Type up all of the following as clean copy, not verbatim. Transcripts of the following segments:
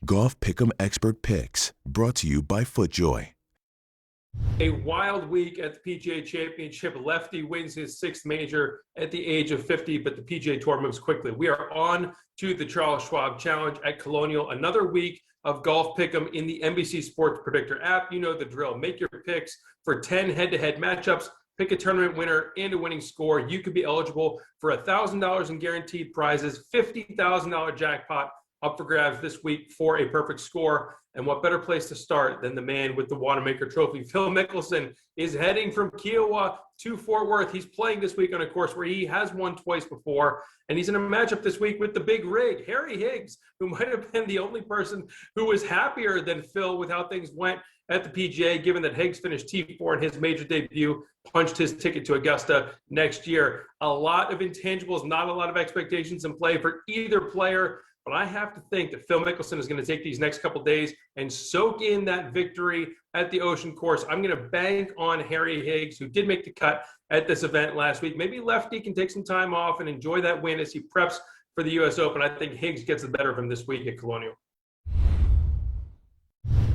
Golf Pick'em Expert Picks, brought to you by FootJoy. A wild week at the PGA Championship. Lefty wins his sixth major at the age of 50, but the PGA Tour moves quickly. We are on to the Charles Schwab Challenge at Colonial. Another week of Golf Pick'em in the NBC Sports Predictor app. You know the drill. Make your picks for 10 head-to-head matchups. Pick a tournament winner and a winning score. You could be eligible for $1,000 in guaranteed prizes, $50,000 jackpot up for grabs this week for a perfect score. And what better place to start than the man with the Wanamaker Trophy? Phil Mickelson is heading from Kiowa to Fort Worth. He's playing this week on a course where he has won twice before, and he's in a matchup this week with the big rig, Harry Higgs, who might have been the only person who was happier than Phil with how things went at the PGA, given that Higgs finished T4 in his major debut, punched his ticket to Augusta next year. A lot of intangibles, not a lot of expectations in play for either player. But I have to think that Phil Mickelson is going to take these next couple days and soak in that victory at the Ocean Course. I'm going to bank on Harry Higgs, who did make the cut at this event last week. Maybe Lefty can take some time off and enjoy that win as he preps for the U.S. Open. I think Higgs gets the better of him this week at Colonial.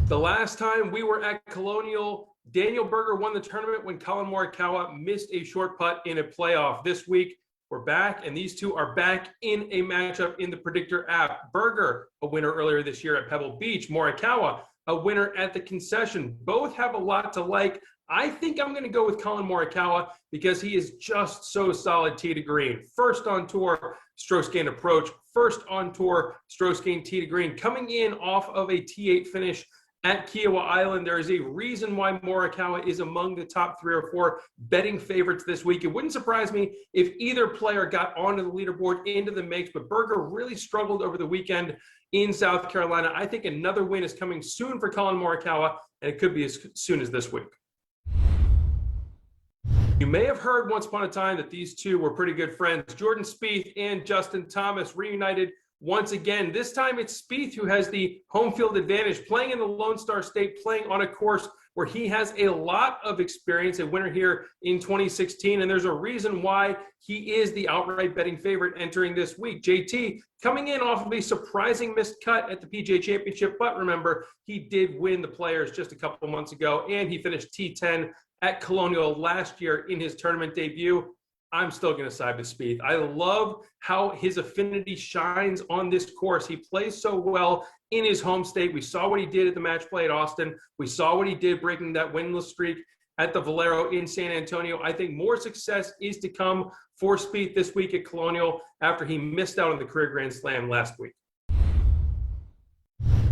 The last time we were at Colonial, Daniel Berger won the tournament when Collin Morikawa missed a short putt in a playoff. This week, we're back, and these two are back in a matchup in the Predictor app. Berger, a winner earlier this year at Pebble Beach. Morikawa, a winner at the Concession. Both have a lot to like. I think I'm going to go with Collin Morikawa because he is just so solid tee to green. First on tour, strokes gained approach. First on tour, strokes gained tee to green. Coming in off of a T8 finish at Kiowa Island, there is a reason why Morikawa is among the top 3 or 4 betting favorites this week. It wouldn't surprise me if either player got onto the leaderboard into the mix, but Berger really struggled over the weekend in South Carolina. I think another win is coming soon for Collin Morikawa, and it could be as soon as this week. You may have heard once upon a time that these two were pretty good friends. Jordan Spieth and Justin Thomas reunited once again. This time it's Spieth who has the home field advantage, playing in the Lone Star State, playing on a course where he has a lot of experience, a winner here in 2016, and there's a reason why he is the outright betting favorite entering this week. JT coming in off of a surprising missed cut at the PGA Championship, but remember, he did win the Players just a couple months ago, and he finished T10 at Colonial last year in his tournament debut. I'm still going to side with Spieth. I love how his affinity shines on this course. He plays so well in his home state. We saw what he did at the match play at Austin. We saw what he did breaking that winless streak at the Valero in San Antonio. I think more success is to come for Spieth this week at Colonial after he missed out on the career Grand Slam last week.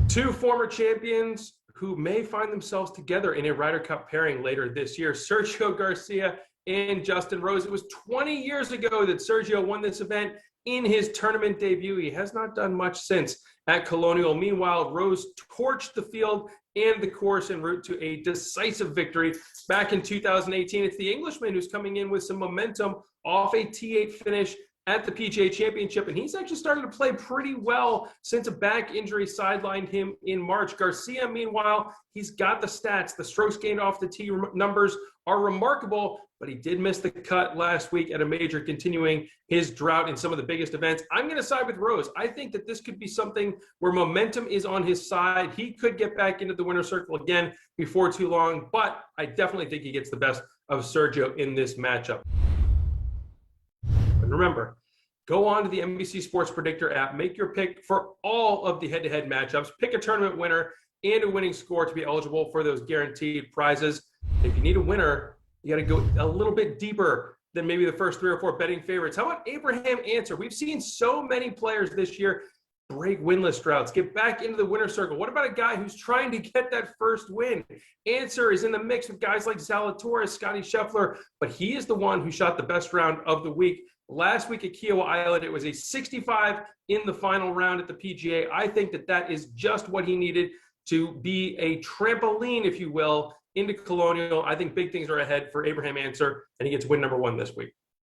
Two former champions who may find themselves together in a Ryder Cup pairing later this year. Sergio Garcia and Justin Rose. It was 20 years ago that Sergio won this event in his tournament debut. He has not done much since at Colonial. Meanwhile, Rose torched the field and the course en route to a decisive victory back in 2018. It's the Englishman who's coming in with some momentum off a T8 finish at the PGA Championship, and he's actually started to play pretty well since a back injury sidelined him in March. Garcia, meanwhile, he's got the stats. The strokes gained off the tee numbers are remarkable, but he did miss the cut last week at a major, continuing his drought in some of the biggest events. I'm going to side with Rose. I think that this could be something where momentum is on his side. He could get back into the winner's circle again before too long, but I definitely think he gets the best of Sergio in this matchup. And remember, go on to the NBC Sports Predictor app, make your pick for all of the head-to-head matchups, pick a tournament winner and a winning score to be eligible for those guaranteed prizes. If you need a winner, you got to go a little bit deeper than maybe the first 3 or 4 betting favorites. How about Abraham Ancer? We've seen so many players this year break winless droughts, get back into the winner's circle. What about a guy who's trying to get that first win? Ancer is in the mix with guys like Zalatoris, Scotty Scheffler, but he is the one who shot the best round of the week. Last week at Kiowa Island, it was a 65 in the final round at the PGA. I think that that is just what he needed to be a trampoline, if you will, into Colonial. I think big things are ahead for Abraham Ancer, and he gets win number 1 this week.